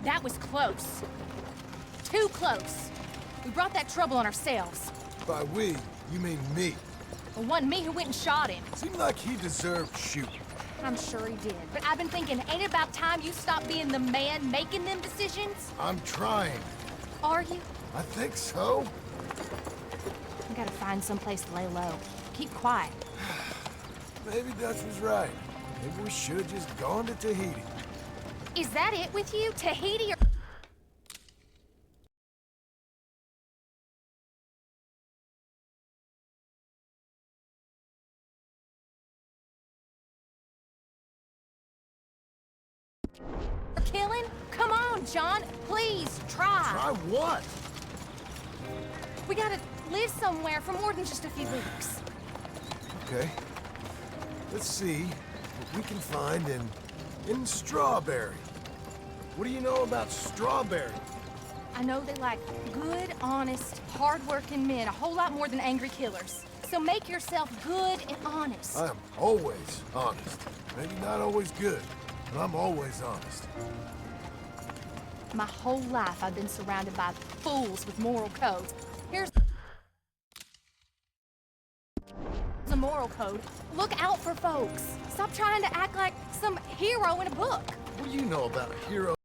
That was close. Too close. We brought that trouble on ourselves. By we, you mean me. It wasn't me who went and shot him. Seemed like he deserved shooting. I'm sure he did. But I've been thinking, ain't it about time you stop being the man making them decisions? I'm trying. Are you? I think so. We gotta find someplace to lay low. Keep quiet. Maybe Dutch was right. Maybe we should have just gone to Tahiti. Is that it with you? Tahiti or... killing? Come on, John. Please, try. Try what? We gotta live somewhere for more than just a few weeks. Okay. Let's see what we can find in Strawberry. What do you know about Strawberry? I know they like good, honest, hard-working men a whole lot more than angry killers. So make yourself good and honest. I am always honest. Maybe not always good, but I'm always honest. My whole life I've been surrounded by fools with moral codes. Here's the moral code. Look out for folks. Stop trying to act like some hero in a book. What do you know about heroes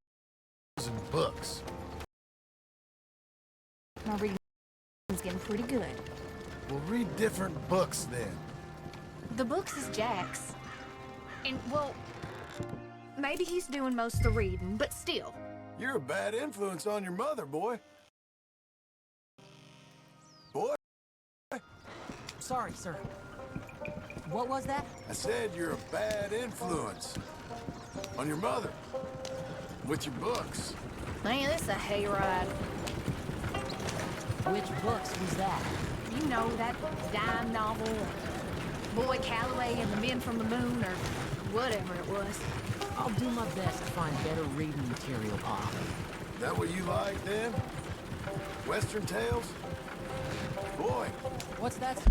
and books? My reading's getting pretty good. We'll read different books then. The books is Jack's. And, well, maybe he's doing most of the reading, but still. You're a bad influence on your mother, boy. Boy? Sorry, sir. What was that? I said you're a bad influence on your mother. With your books. Man, this is a hayride. Which books was that? You know, that dime novel, Boy Calloway and the Men from the Moon, or whatever it was. I'll do my best to find better reading material, Pa. That what you like, then? Western tales? Boy, What's that?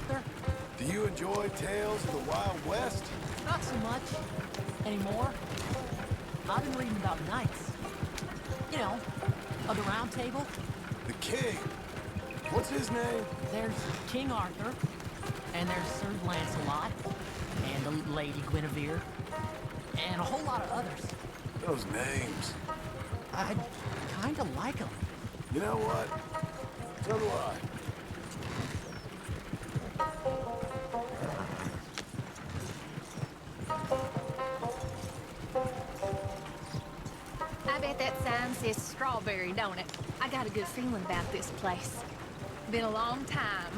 Sir, do you enjoy tales of the Wild West? not so much. Anymore. I've been reading about knights. You know, of the Round Table. The king. What's his name? There's King Arthur, and there's Sir Lancelot, and the Lady Guinevere, and a whole lot of others. Those names. I kinda like them. You know what? So do I. I bet that sign says Strawberry, don't it? I got a good feeling about this place. Been a long time.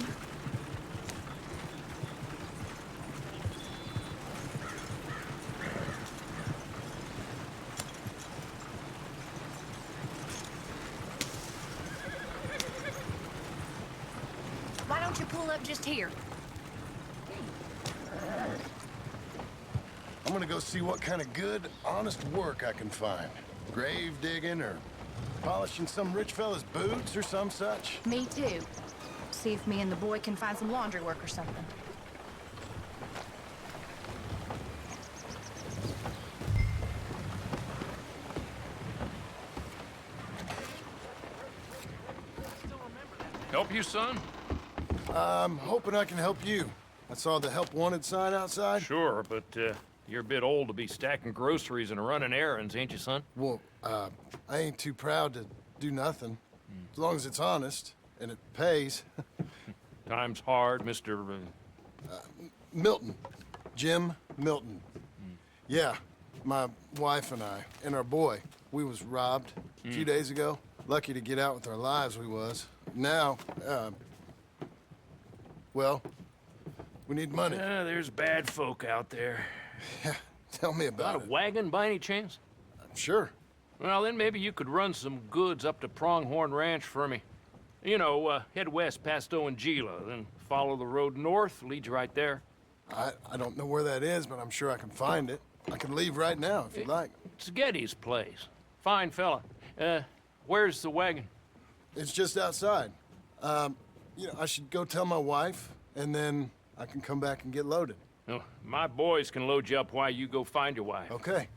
Why don't you pull up just here? I'm gonna go see what kind of good, honest work I can find. Grave digging or polishing some rich fella's boots or some such. Me too. See if me and the boy can find some laundry work or something. Help you, son? I'm hoping I can help you. I saw the help wanted sign outside. Sure, but you're a bit old to be stacking groceries and running errands, ain't you, son? Well, I ain't too proud to do nothing. As long as it's honest and it pays. Time's hard, Mr. Milton. Jim Milton. Yeah, my wife and I, and our boy, we was robbed a few days ago. Lucky to get out with our lives, we was. Now, well, we need money. There's bad folk out there. Yeah, tell me Got about a it. wagon by any chance? Sure. Well, then maybe you could run some goods up to Pronghorn Ranch for me. You know, head west past Owanjila, then follow the road north, leads you right there. I don't know where that is, but I'm sure I can find it. I can leave right now if you'd like. It's Getty's place. Fine fella. Where's the wagon? It's just outside. You know, I should go tell my wife, and then I can come back and get loaded. No, my boys can load you up while you go find your wife. Okay.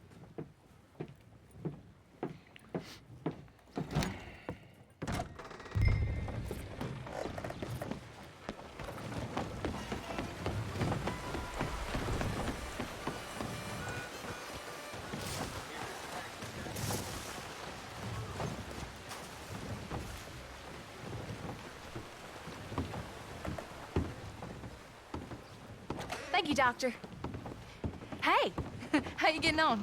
Thank you, Doctor. Hey, how you getting on?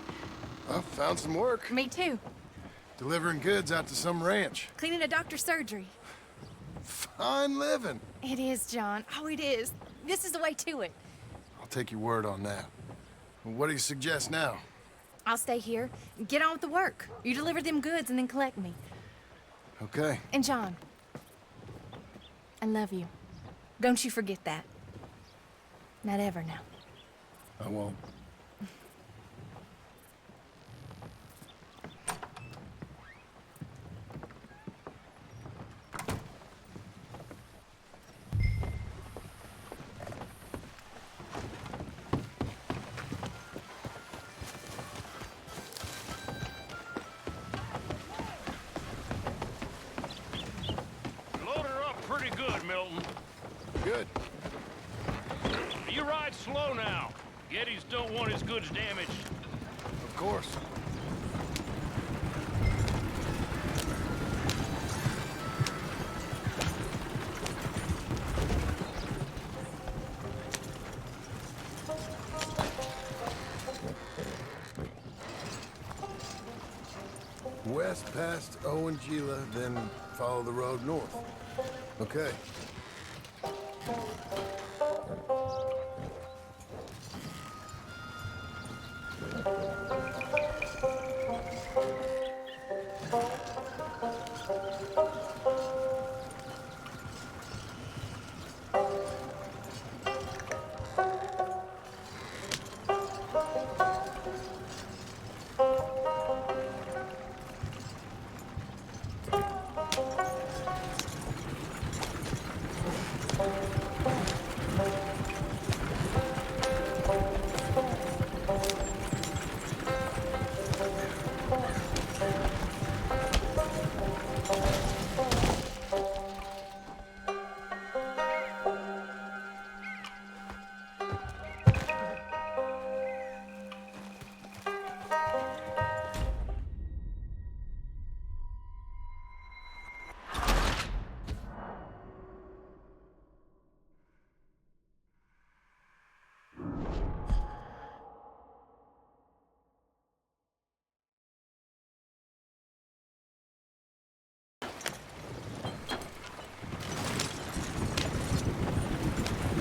Well, found some work. Me too. Delivering goods out to some ranch. Cleaning a doctor's surgery. Fine living. It is, John. Oh, it is. This is the way to it. I'll take your word on that. What do you suggest now? I'll stay here. Get on with the work. You deliver them goods and then collect me. Okay. And John, I love you. Don't you forget that. Not ever now. I won't. Load her up pretty good, Milton. Good. You ride slow now. Gettys don't want his goods damaged. Of course. West past Owanjila, then follow the road north. Okay.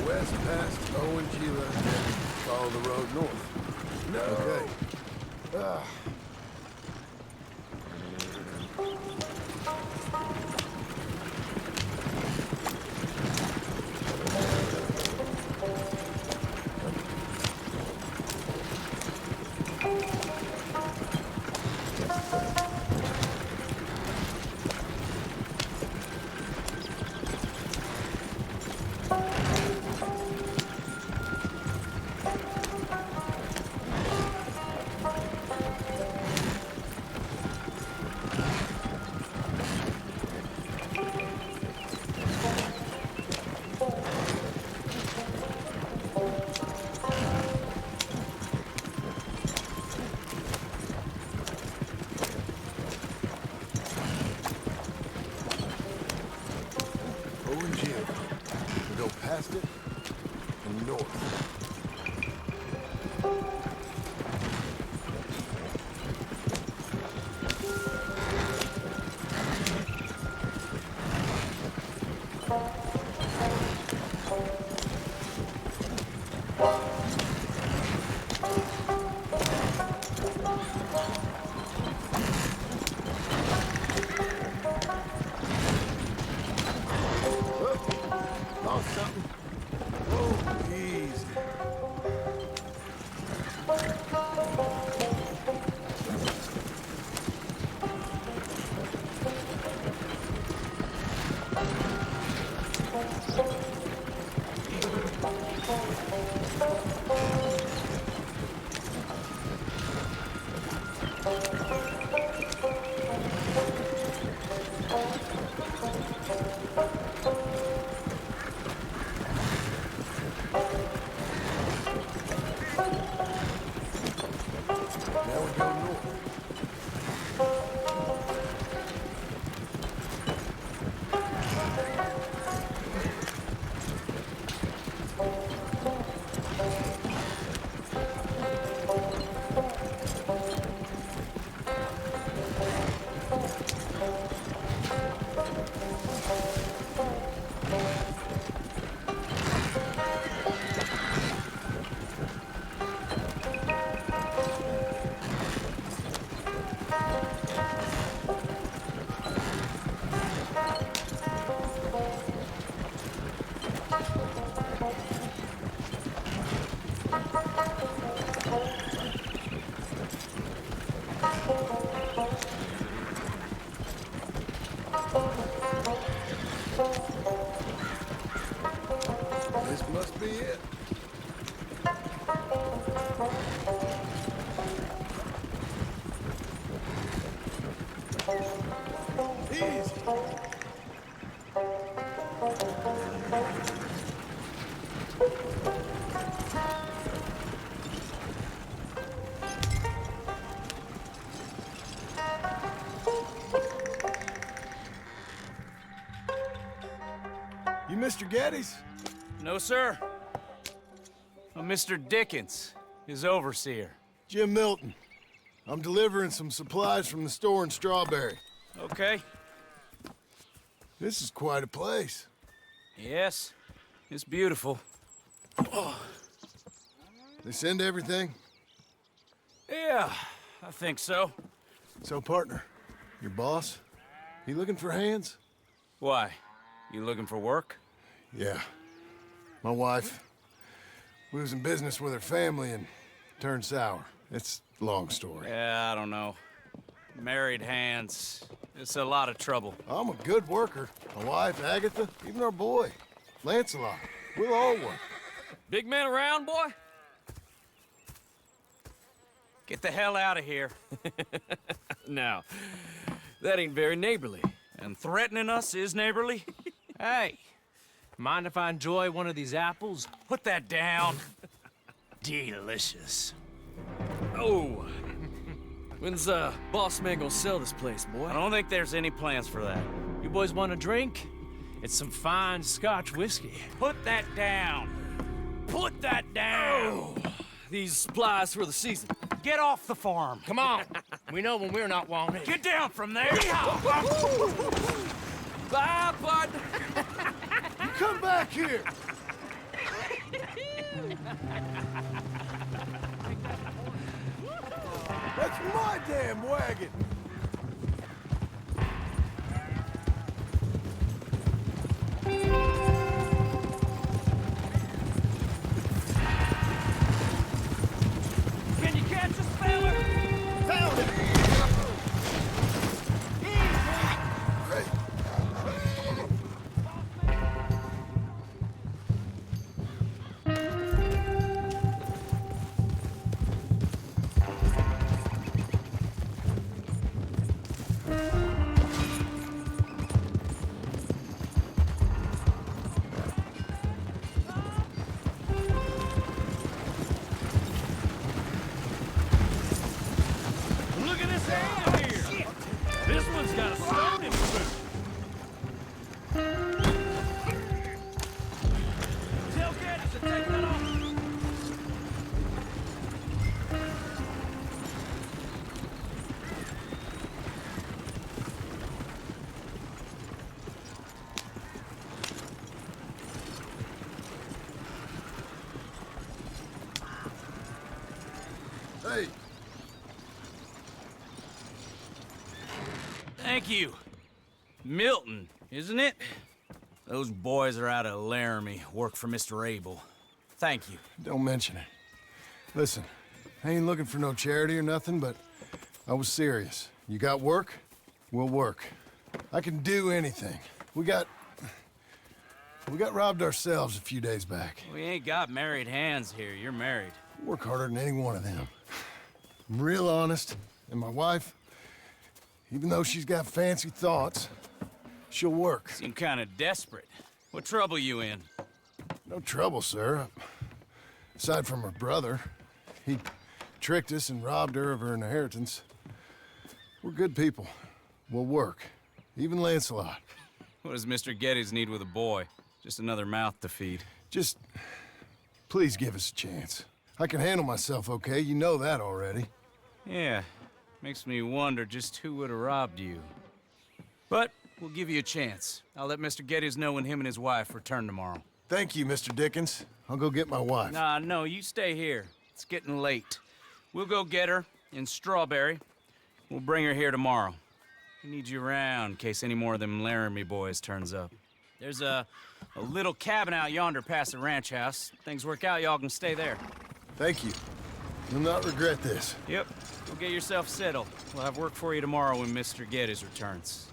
West past Owanjila, then follow the road north. No. Okay. and Jim. We go past it and north. Lost something. Whoa, easy. Now we go north. This must be it. Easy. You Mr. Geddes? No, sir. I'm Mr. Dickens, his overseer. Jim Milton. I'm delivering some supplies from the store in Strawberry. Okay. This is quite a place. Yes, it's beautiful. They send everything? Yeah, I think so. So, partner, your boss, he looking for hands? Why? You looking for work? Yeah. My wife, we was in business with her family and turned sour. It's a long story. Yeah, I don't know. Married hands. It's a lot of trouble. I'm a good worker. My wife, Agatha, even our boy, Lancelot. We'll all work. Big man around, boy? Get the hell out of here. Now, that ain't very neighborly. And threatening us is neighborly? Hey, mind if I enjoy one of these apples? Put that down. Delicious. Oh, when's boss man gonna sell this place, boy? I don't think there's any plans for that. You boys want a drink? It's some fine Scotch whiskey. Put that down. Put that down. These supplies for the season. Get off the farm. Come on, we know when we're not wanted. Get down from there. Bye, bud. Come back here! That's my damn wagon! Can you catch us, fella? Found it! Great. Thank you. Milton, isn't it? Those boys are out of Laramie, work for Mr. Abel. Thank you. Don't mention it. Listen, I ain't looking for no charity or nothing, but I was serious. You got work? We'll work. I can do anything. We got robbed ourselves a few days back. We ain't got married hands here. You're married. Work harder than any one of them. I'm real honest, and my wife, even though she's got fancy thoughts, she'll work. Seem kind of desperate. What trouble you in? No trouble, sir. Aside from her brother, he tricked us and robbed her of her inheritance. We're good people. We'll work. Even Lancelot. What does Mr. Geddes need with a boy? Just another mouth to feed. Just, please give us a chance. I can handle myself okay, you know that already. Yeah, makes me wonder just who would have robbed you. But we'll give you a chance. I'll let Mr. Geddes know when him and his wife return tomorrow. Thank you, Mr. Dickens. I'll go get my wife. Nah, no, you stay here. It's getting late. We'll go get her in Strawberry. We'll bring her here tomorrow. We need you around in case any more of them Laramie boys turns up. There's a little cabin out yonder past the ranch house. Things work out, y'all can stay there. Thank you. You'll not regret this. Yep, go get yourself settled. We'll have work for you tomorrow when Mr. Geddes returns.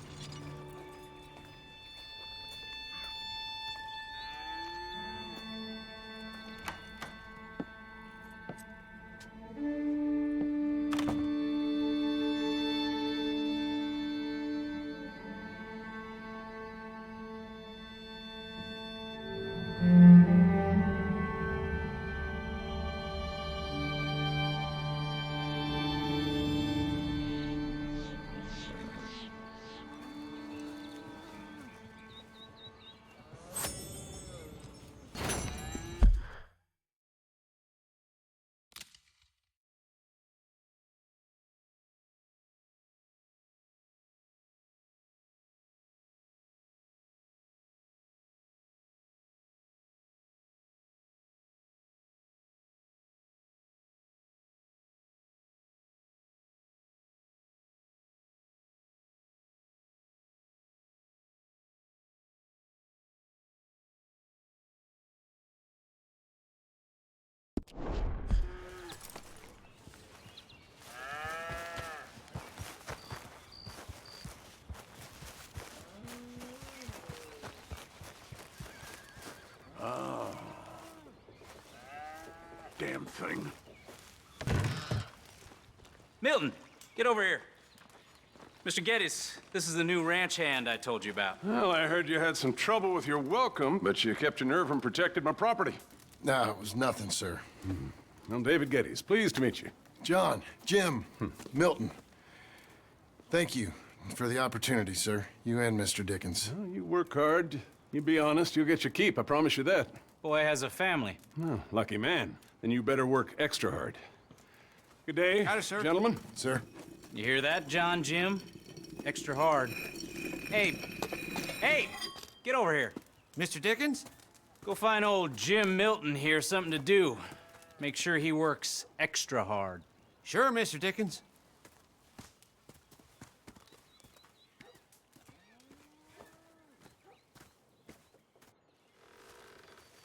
Damn thing. Milton, get over here. Mr. Geddes, this is the new ranch hand I told you about. Well, I heard you had some trouble with your welcome, but you kept your nerve and protected my property. No, it was nothing, sir. I'm David Geddes. Pleased to meet you. John, Jim, Milton. Thank you for the opportunity, sir. You and Mr. Dickens. Well, you work hard. You be honest, you'll get your keep. I promise you that. Boy has a family. Oh, lucky man. Then you better work extra hard. Good day, gentlemen. Sir? You hear that, John, Jim? Extra hard. Hey, get over here. Mr. Dickens? Go find old Jim Milton here something to do. Make sure he works extra hard. Sure, Mr. Dickens.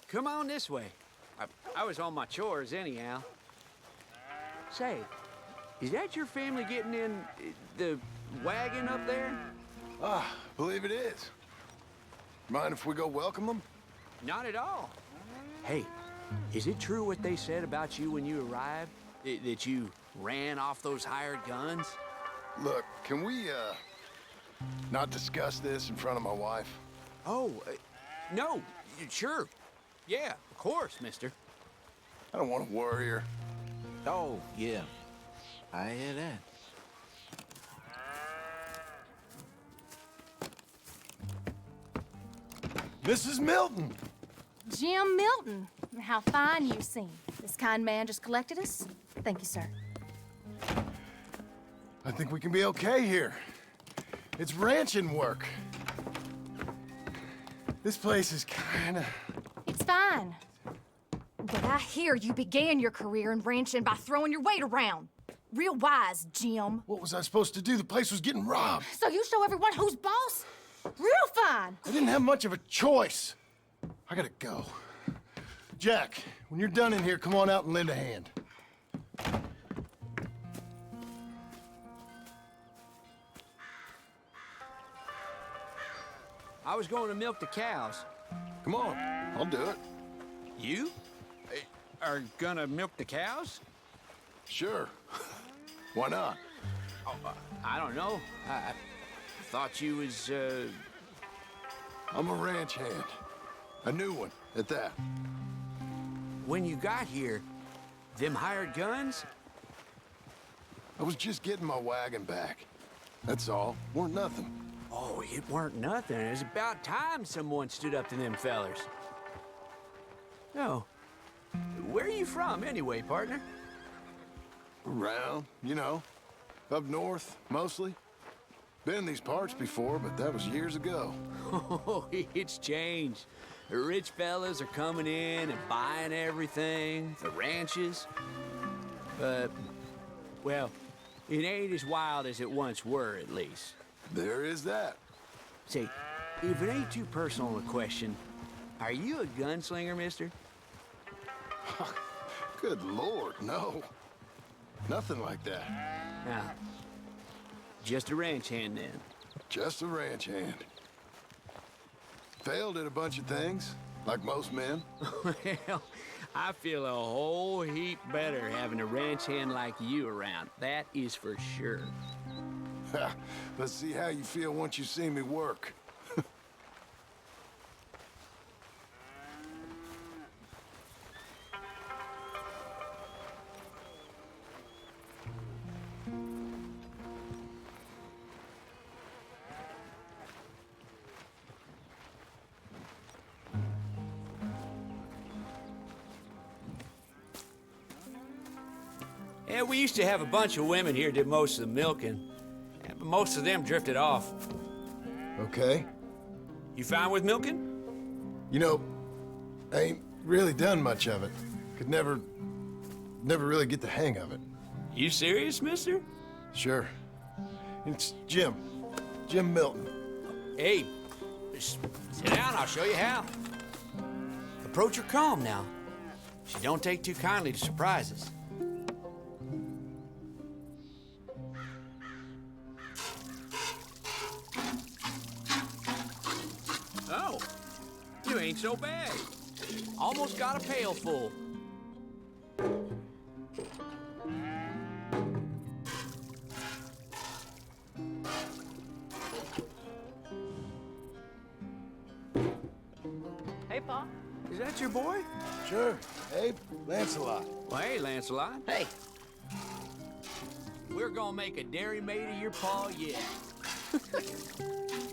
Come on this way. I was on my chores anyhow. Say, is that your family getting in the wagon up there? Believe it is. Mind if we go welcome them? Not at all. Hey, is it true what they said about you when you arrived? That you ran off those hired guns? Look, can we, not discuss this in front of my wife? Oh, no, sure. Yeah, of course, mister. I don't want to worry her. Oh, yeah. I hear that. Mrs. Milton! Jim Milton. How fine you seem. This kind man just collected us. Thank you, sir. I think we can be okay here. It's ranching work. This place is kinda... It's fine. But I hear you began your career in ranching by throwing your weight around. real wise, Jim. What was I supposed to do? The place was getting robbed. So you show everyone who's boss? Real fine. I didn't have much of a choice. I gotta go. Jack, when you're done in here, come on out and lend a hand. I was going to milk the cows. Come on, I'll do it. You are gonna milk the cows? Sure. Why not? I don't know. I thought you was, I'm a ranch hand. A new one, at that. When you got here, them hired guns? I was just getting my wagon back. That's all. Weren't nothing. Oh, it weren't nothing. It was about time someone stood up to them fellers. No. Where are you from, anyway, partner? Around, you know. Up north, mostly. Been in these parts before, but that was years ago. Oh, it's changed. The rich fellas are coming in and buying everything, the ranches. But, well, it ain't as wild as it once were, at least. There is that. Say, if it ain't too personal a question, are you a gunslinger, mister? Good Lord, no. Nothing like that. Now, just a ranch hand, then. Just a ranch hand. Failed at a bunch of things, like most men. Well, I feel a whole heap better having a ranch hand like you around. That is for sure. Let's see how you feel once you see me work. Yeah, we used to have a bunch of women here did most of the milking. Yeah, but most of them drifted off. Okay. You fine with milking? You know, I ain't really done much of it. Could never really get the hang of it. You serious, mister? Sure. It's Jim. Jim Milton. Hey, just sit down, I'll show you how. Approach her calm now. She don't take too kindly to surprises. Oh, you ain't so bad. Almost got a pail full. Hey, Pa. Is that your boy? Sure. Abe, Lancelot. Well, hey, Lancelot. Hey. We're gonna make a dairy maid of your paw yet.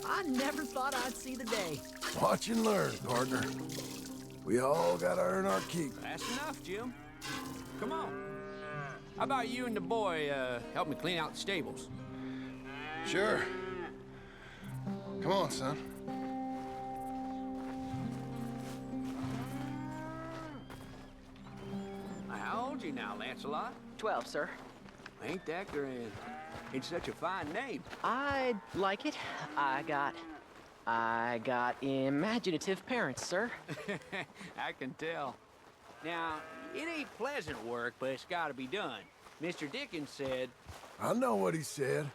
I never thought I'd see the day. Watch and learn, partner. We all gotta earn our keep. That's enough, Jim. Come on. How about you and the boy help me clean out the stables? Sure. Come on, son. How old you now, Lancelot? 12, sir. Ain't that grand? It's such a fine name. I like it. I got imaginative parents, sir. I can tell. Now, it ain't pleasant work, but it's gotta be done. Mr. Dickens said... I know what he said.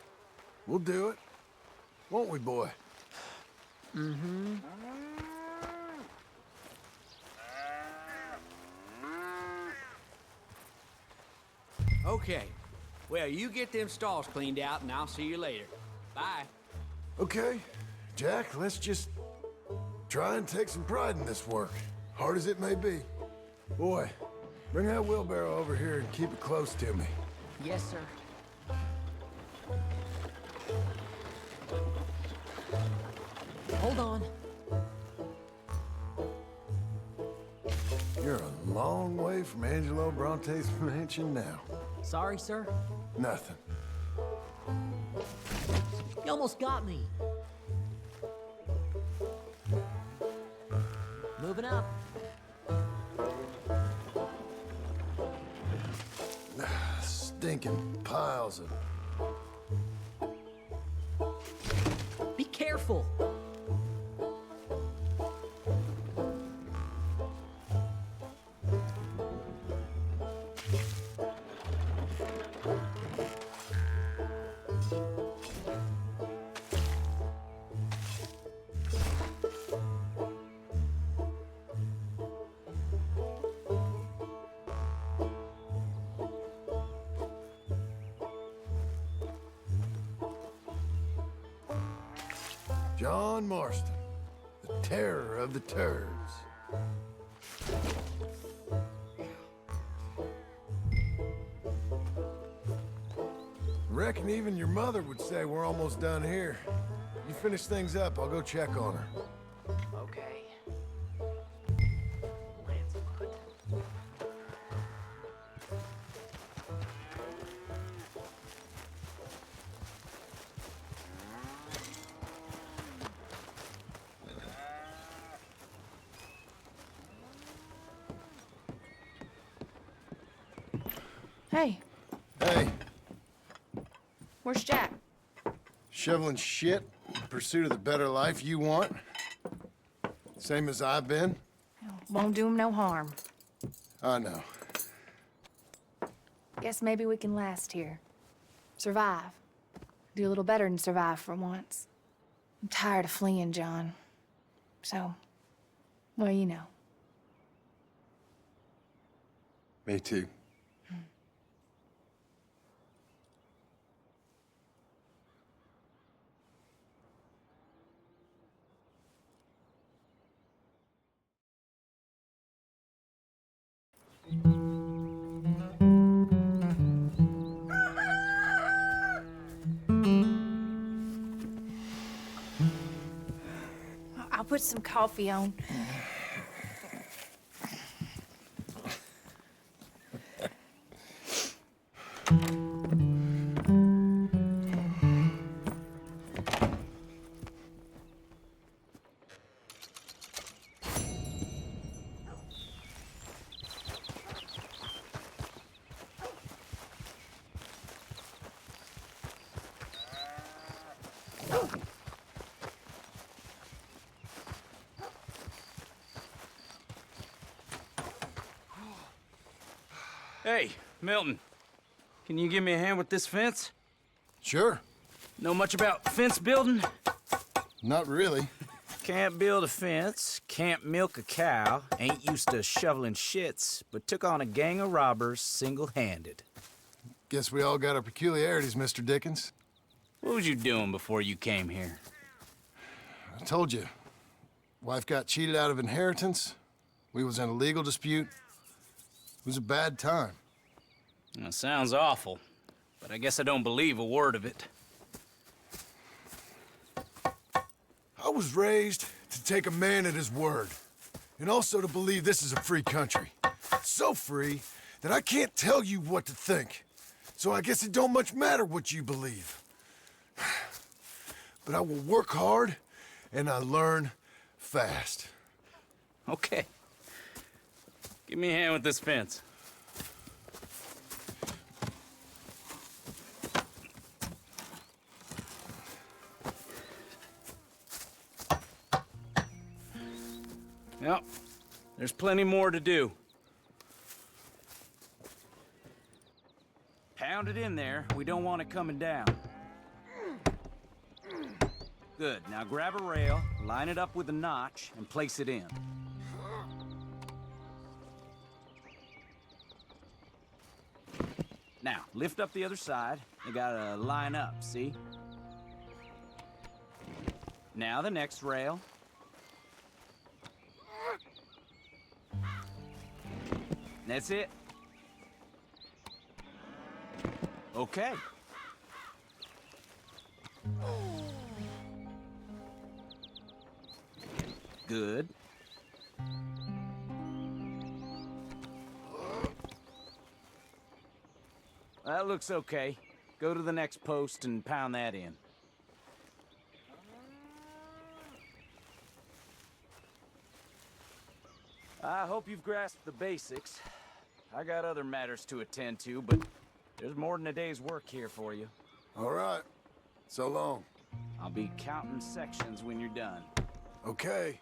We'll do it. Won't we, boy? Mm-hmm. Okay. Well, you get them stalls cleaned out, and I'll see you later. Bye. Okay. Jack, let's just try and take some pride in this work, hard as it may be. Boy, bring that wheelbarrow over here and keep it close to me. Yes, sir. Hold on. You're a long way from Angelo Bronte's mansion now. Sorry, sir. Nothing. You almost got me. Moving up. stinking piles of... Be careful. John Marston, the terror of the turds. Reckon even your mother would say we're almost done here. You finish things up, I'll go check on her. Okay. Hey, Hey, where's Jack? shoveling shit in pursuit of the better life you want? Same as I've been? Won't do him no harm. I know. Guess maybe we can last here. Survive. Do a little better than survive for once. I'm tired of fleeing, John. So, well, you know. Me too. I'll put some coffee on. Hey, Milton. Can you give me a hand with this fence? Sure. Know much about fence building? Not really. Can't build a fence, can't milk a cow, ain't used to shoveling shits, but took on a gang of robbers single-handed. Guess we all got our peculiarities, Mr. Dickens. What was you doing before you came here? I told you. Wife got cheated out of inheritance. We was in a legal dispute. It was a bad time. That sounds awful, but I guess I don't believe a word of it. I was raised to take a man at his word, and also to believe this is a free country. So free that I can't tell you what to think. So I guess it don't much matter what you believe. But I will work hard, and I learn fast. Okay. Give me a hand with this fence. Yep, there's plenty more to do. Pound it in there. We don't want it coming down. Good. Now grab a rail, line it up with a notch, and place it in. Now, lift up the other side. You gotta line up, see? Now the next rail. That's it. Okay. Good. That looks okay. Go to the next post and pound that in. I hope you've grasped the basics. I got other matters to attend to, but There's more than a day's work here for you. All right. So long. I'll be counting sections when you're done. Okay.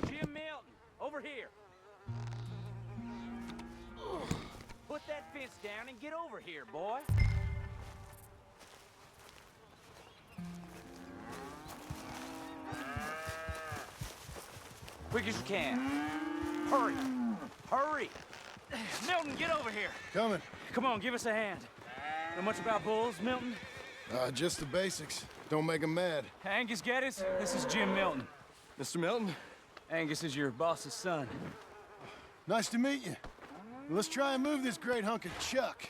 Jim Milton, over here. Put that fence down and get over here, boy. Quick as you can. Hurry. Hurry. Milton, get over here. Coming. Come on, give us a hand. Know much about bulls, Milton? Just the basics. Don't make 'em mad. Angus Geddes, this is Jim Milton. Mr. Milton? Angus is your boss's son. Nice to meet you. Let's try and move this great hunk of chuck.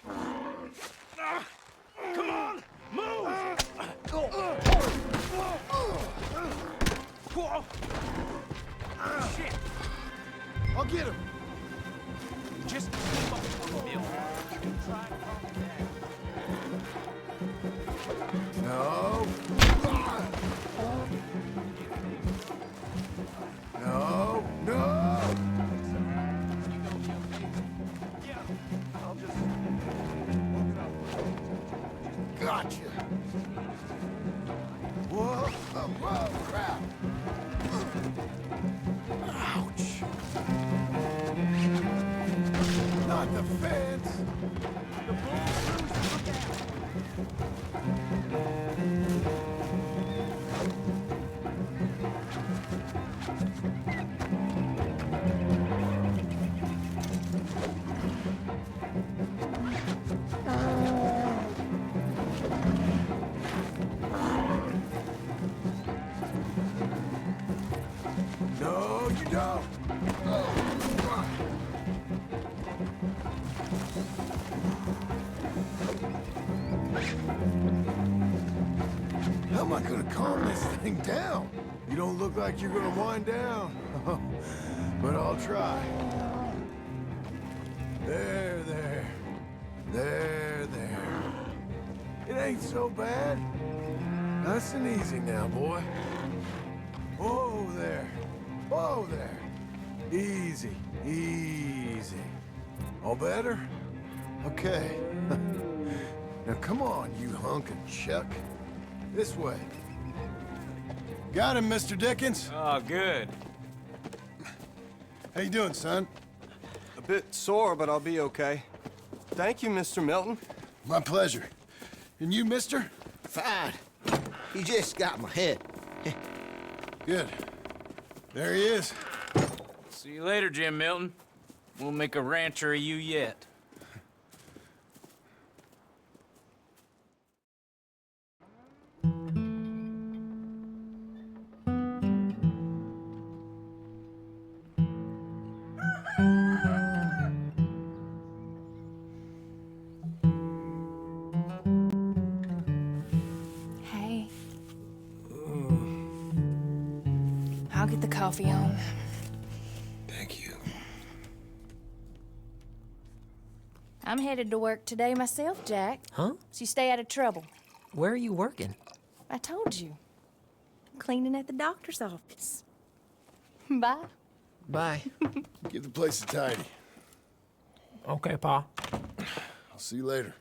Come on, move! Shit! I'll get him. Just keep up, Milton. Try to calm it down. No. No. No. Gotcha. Whoa, whoa, crap. Ouch. Not the fence. The bull's loose, look out! No, you don't. How am I gonna calm this thing down? You don't look like you're gonna wind down. But I'll try. There, there. There, there. It ain't so bad. Nice and easy now, boy. Whoa there. Whoa there. Easy, easy. All better? Okay. Now come on, you hunk of chuck. This way. Got him, Mr. Dickens. Oh, good. How you doing, son? A bit sore, but I'll be okay. Thank you, Mr. Milton. My pleasure. And you, mister? Fine. He just got my head. Good. There he is. See you later, Jim Milton. We'll make a rancher of you yet. Hey. I'll get the coffee on. Thank you. I'm headed to work today myself, Jack. Huh? So you stay out of trouble. Where are you working? I told you. I'm cleaning at the doctor's office. Bye. Bye. Give the place a tidy. Okay, Pa. I'll see you later.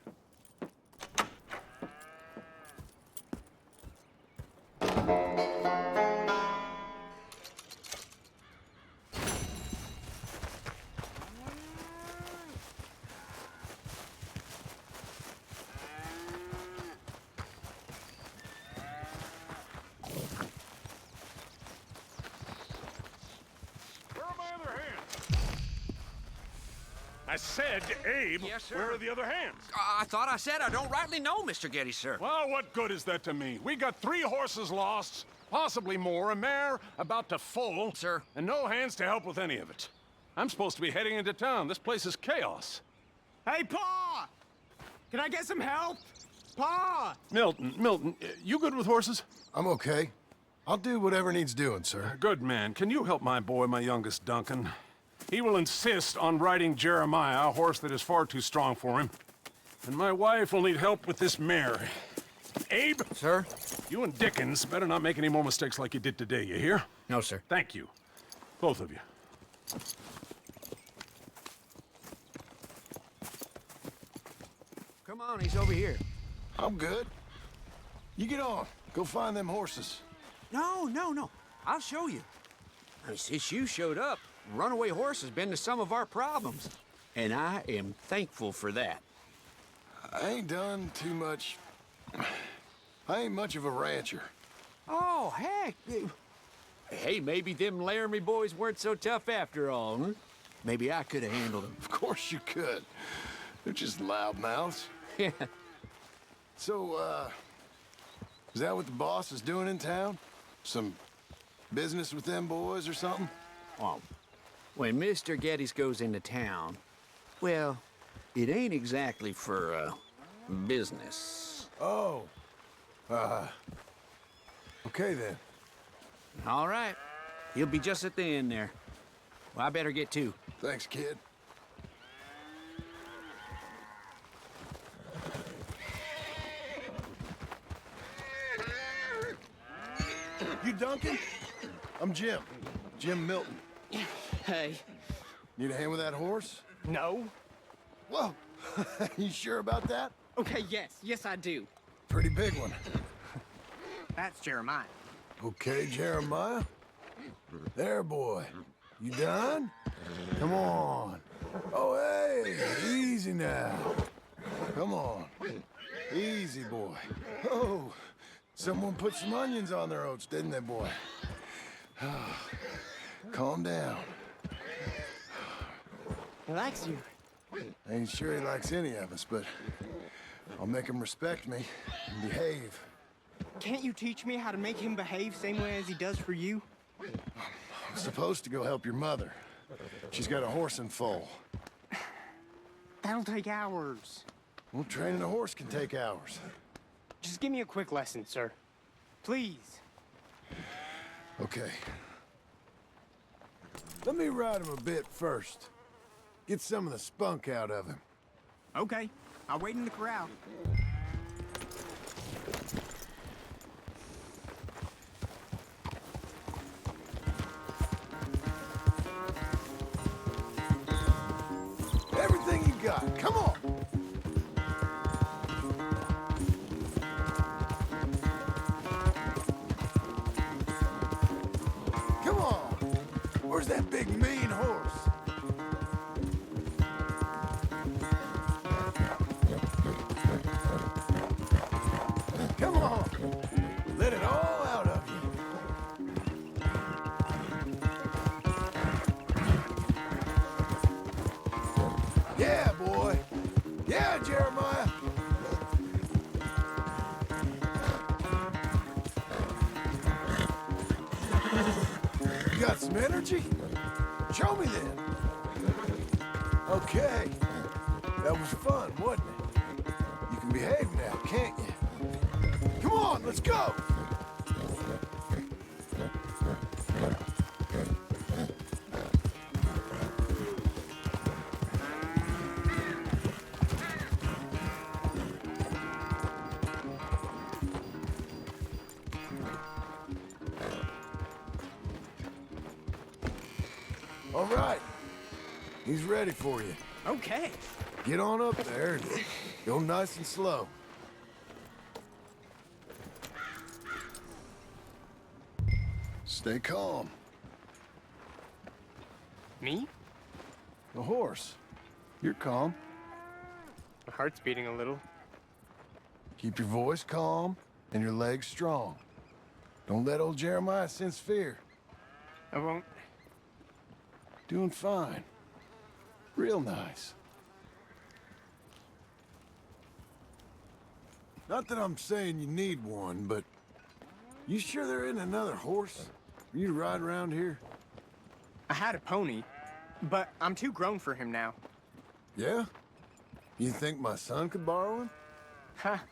I said, Abe, Yes, sir. where are the other hands? I thought I said I don't rightly know, Mr. Geddes, sir. Well, what good is that to me? We got 3 horses lost, possibly more, a mare about to foal. Sir. And no hands to help with any of it. I'm supposed to be heading into town. This place is chaos. Hey, Pa! Can I get some help? Pa! Milton, you good with horses? I'm okay. I'll do whatever needs doing, sir. Good man. Can you help my boy, my youngest Duncan? He will insist on riding Jeremiah, a horse that is far too strong for him. And my wife will need help with this mare. Abe? Sir? You and Dickens better not make any more mistakes like you did today, you hear? No, sir. Thank you. Both of you. Come on, he's over here. I'm good. You get on. Go find them horses. No. I'll show you. I mean, since you showed up, runaway horse has been to some of our problems. And I am thankful for that. I ain't done too much. I ain't much of a rancher. Oh, heck. Hey, maybe them Laramie boys weren't so tough after all, huh? Maybe I could have handled them. Of course you could. They're just loudmouths. Yeah. So, is that what the boss is doing in town? Some business with them boys or something? Well, when Mr. Geddes goes into town, well, it ain't exactly for, business. Oh. Okay then. All right. He'll be just at the end there. Well, I better get to. Thanks, kid. You Duncan? I'm Jim. Jim Milton. Hey. Need a hand with that horse? No. Whoa. You sure about that? Okay, yes, I do. Pretty big one. That's Jeremiah. Okay, Jeremiah. There, boy. You done? Come on. Oh, hey, easy now. Come on. Easy, boy. Oh, someone put some onions on their oats, didn't they, boy? Calm down. He likes you. I ain't sure he likes any of us, but I'll make him respect me and behave. Can't you teach me how to make him behave same way as he does for you? I'm supposed to go help your mother. She's got a horse and foal. That'll take hours. Well, training a horse can take hours. Just give me a quick lesson, sir. Please. Okay. Let me ride him a bit first. Get some of the spunk out of him. Okay. I'll wait in the corral. Everything you got. Come on. Come on. Where's that big mean horse? Come on. Let it all out of you. Yeah, boy. Yeah, Jeremiah. You got some energy? Show me then. Okay. That was fun, wasn't it? You can behave now, can't you? Come on, let's go! All right. He's ready for you. Okay. Get on up there and go nice and slow. Stay calm. Me? The horse. You're calm. My heart's beating a little. Keep your voice calm and your legs strong. Don't let old Jeremiah sense fear. I won't. Doing fine. Real nice. Not that I'm saying you need one, but you sure there isn't another horse for you to ride around here? I had a pony, but I'm too grown for him now. Yeah? You think my son could borrow him? Ha!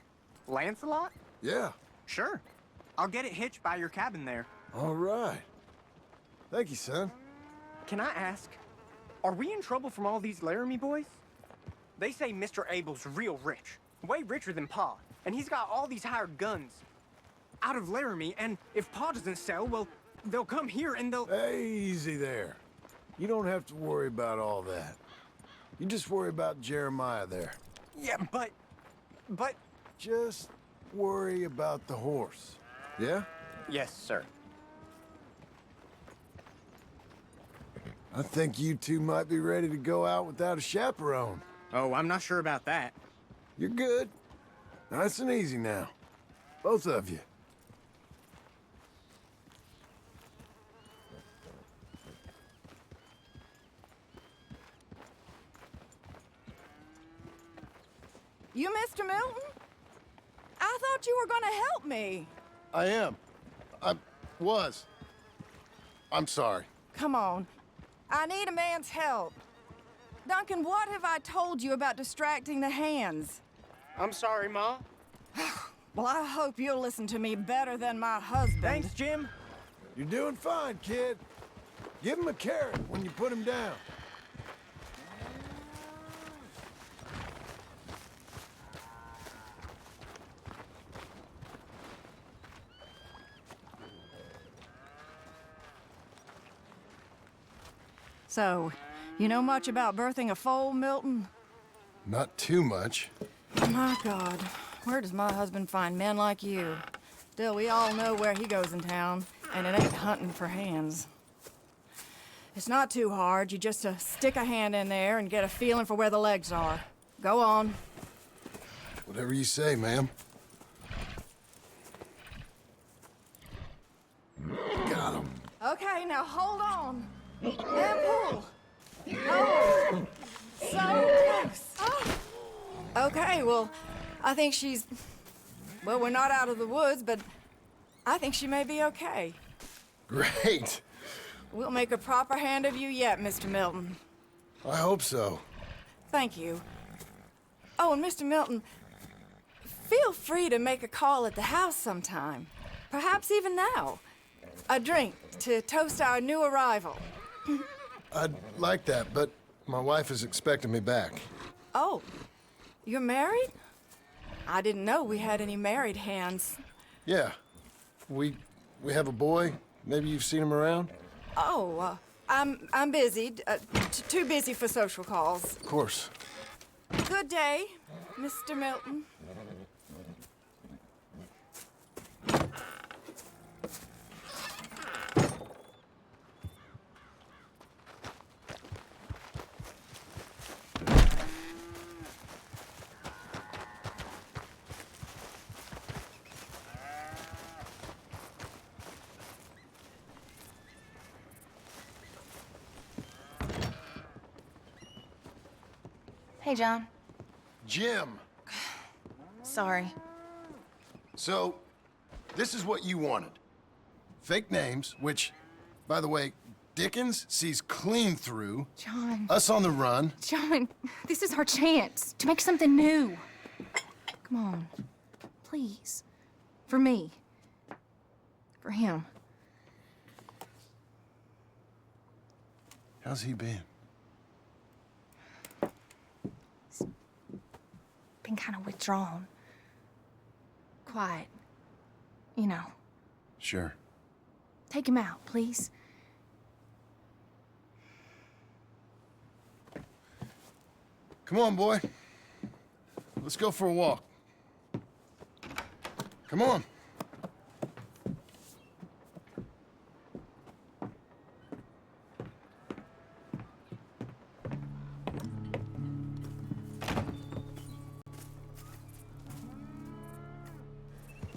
Lancelot? Yeah. Sure. I'll get it hitched by your cabin there. All right. Thank you, son. Can I ask, are we in trouble from all these Laramie boys? They say Mr. Abel's real rich, way richer than Pa, and he's got all these hired guns out of Laramie, and if Pa doesn't sell, well, they'll come here and they'll... Hey, easy there. You don't have to worry about all that. You just worry about Jeremiah there. Yeah, but... Just worry about the horse. Yeah? Yes, sir. I think you two might be ready to go out without a chaperone. Oh, I'm not sure about that. You're good. Nice and easy now. Both of you. You Mr. Milton? I thought you were gonna help me. I am. I'm sorry. Come on. I need a man's help. Duncan, what have I told you about distracting the hands? I'm sorry, Ma. Well, I hope you'll listen to me better than my husband. Thanks, Jim. You're doing fine, kid. Give him a carrot when you put him down. So, you know much about birthing a foal, Milton? Not too much. My God, where does my husband find men like you? Still, we all know where he goes in town, and it ain't hunting for hands. It's not too hard. You just stick a hand in there and get a feeling for where the legs are. Go on. Whatever you say, ma'am. Got him. Okay, now hold on. And pull. Oh, so close. Oh. Okay, well, I think she's... Well, we're not out of the woods, but I think she may be okay. Great. We'll make a proper hand of you yet, Mr. Milton. I hope so. Thank you. Oh, and Mr. Milton, feel free to make a call at the house sometime. Perhaps even now. A drink to toast our new arrival. I'd like that, but my wife is expecting me back. Oh, you're married? I didn't know we had any married hands. Yeah. We have a boy. Maybe you've seen him around? Oh, I'm busy. Too busy for social calls. Of course. Good day, Mr. Milton. Hey, John. Jim. Sorry. So, this is what you wanted. Fake names, which, by the way, Dickens sees clean through. John. Us on the run. John, this is our chance to make something new. Come on. Please. For me. For him. How's he been? Been kind of withdrawn. Quiet. You know. Sure. Take him out, please. Come on, boy. Let's go for a walk. Come on.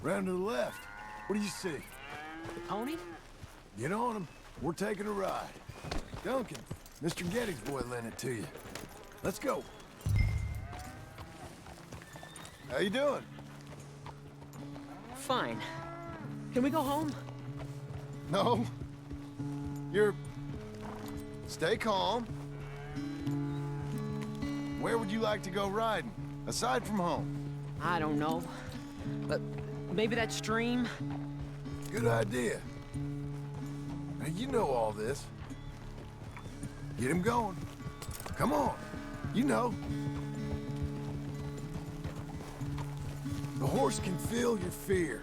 Round to the left. What do you see? The pony? Get on him. We're taking a ride. Duncan, Mr. Getty's boy lent it to you. Let's go. How you doing? Fine. Can we go home? No. Stay calm. Where would you like to go riding, aside from home? I don't know. Maybe that stream? Good idea. Now, you know all this. Get him going. Come on. You know. The horse can feel your fear.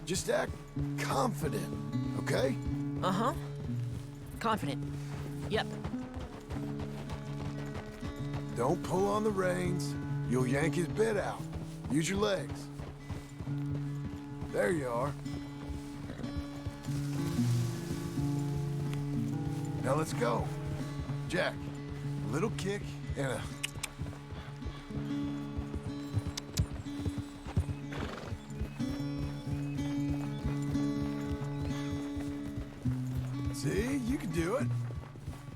Just act confident, okay? Uh-huh. Confident. Yep. Don't pull on the reins. You'll yank his bit out. Use your legs. There you are. Now let's go. Jack, a little kick and a... See, you can do it.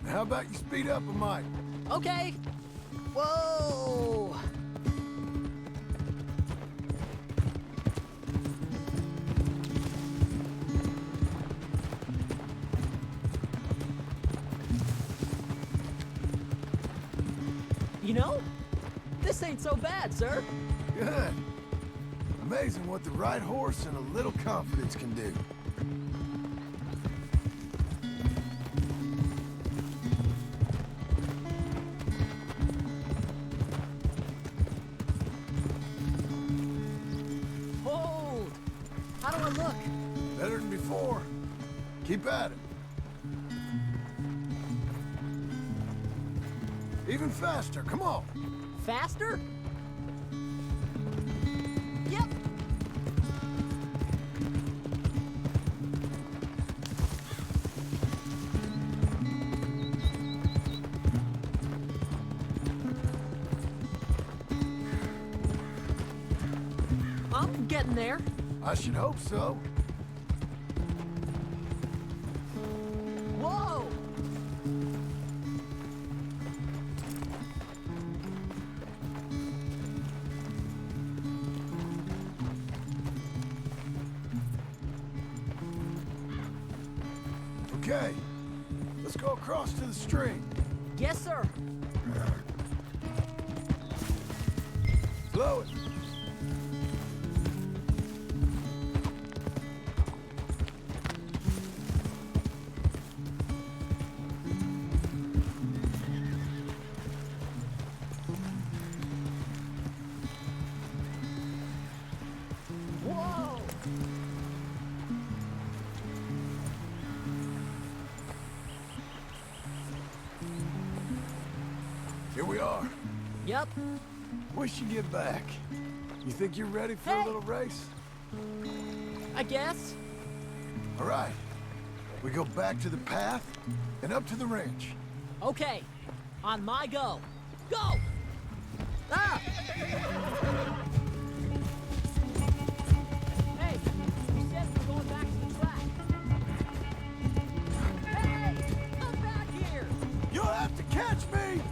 Now, how about you speed up a mite? Okay. Whoa! You know, this ain't so bad, sir. Good. Amazing what the right horse and a little confidence can do. Hold! How do I look? Better than before. Keep at it. Even faster, come on. Faster? Yep. I'm getting there. I should hope so. Whoa! Okay, let's go across to the stream. Yes, sir. Slow it. Whoa! Here we are. Yep. We should get back. You think you're ready for a little race? I guess. All right. We go back to the path and up to the ranch. Okay. On my go. Go! Ah! Hey, you said we're going back to the track. Hey! Come back here! You'll have to catch me!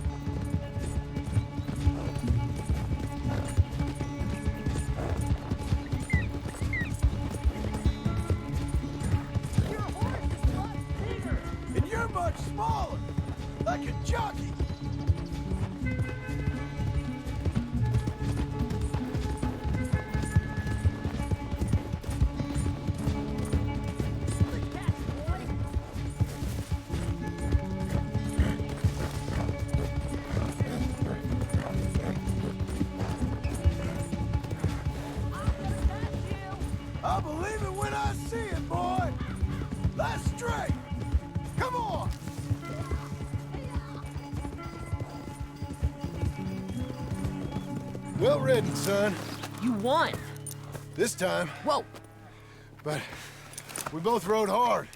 Your horse is much bigger! And you're much smaller, like a jockey. I believe it when I see it, boy. That's straight. Come on. Well ridden, son. You won! This time. Whoa! But we both rode hard.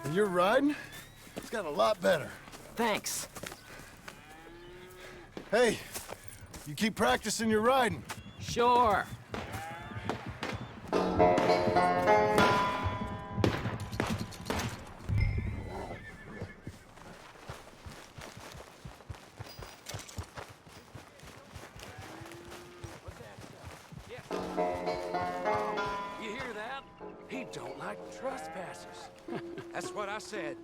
And your riding, it's got a lot better. Thanks. Hey, you keep practicing your riding. Sure. You hear that? He don't like trespassers. That's what I said.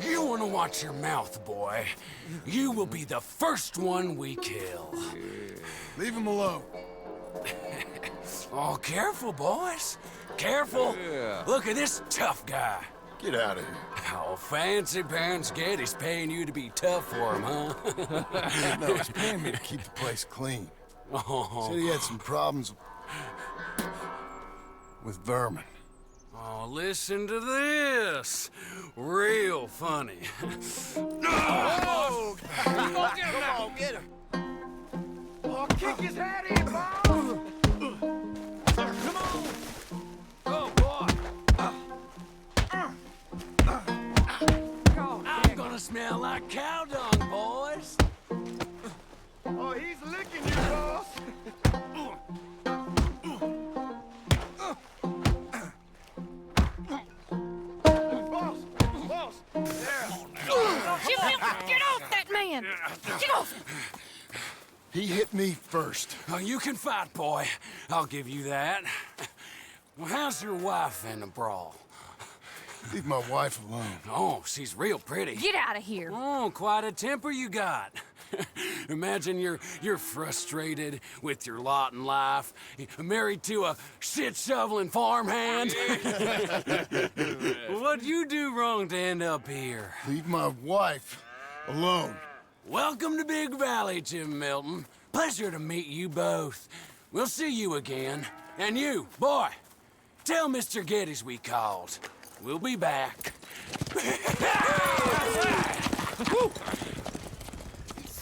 You want to watch your mouth, boy. You will be the first one we kill. Leave him alone. Oh, careful, boys. Careful. Look at this tough guy. Get out of here. Oh, fancy pants Getty's paying you to be tough for him, huh? No, he's paying me to keep the place clean. Oh. Said he had some problems with vermin. Oh, listen to this. Real funny. Oh! Come on, get him! Oh, kick his head in, Bob! Come on! Oh, boy! I'm gonna smell like cow dung, boys. Oh, he's licking you, boss! Boss! There! Jim Milton, get off that man! Get off! He hit me first. Oh, you can fight, boy. I'll give you that. Well, how's your wife in the brawl? Leave my wife alone. Oh, she's real pretty. Get out of here! Oh, quite a temper you got. Imagine you're frustrated with your lot in life, married to a shit-shoveling farmhand. What'd you do wrong to end up here? Leave my wife alone. Welcome to Big Valley, Jim Milton. Pleasure to meet you both. We'll see you again. And you, boy, tell Mr. Geddes we called. We'll be back.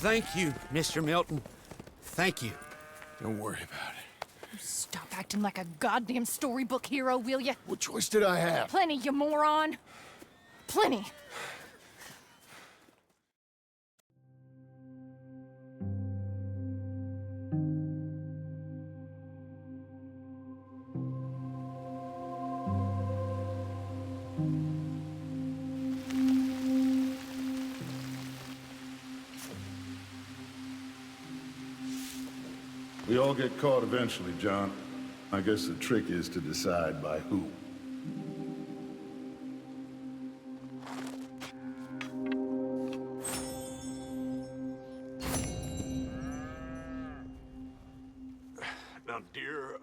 Thank you, Mr. Milton. Thank you. Don't worry about it. Stop acting like a goddamn storybook hero, will ya? What choice did I have? Plenty, you moron. Plenty. We all get caught eventually, John. I guess the trick is to decide by who. Now, dear,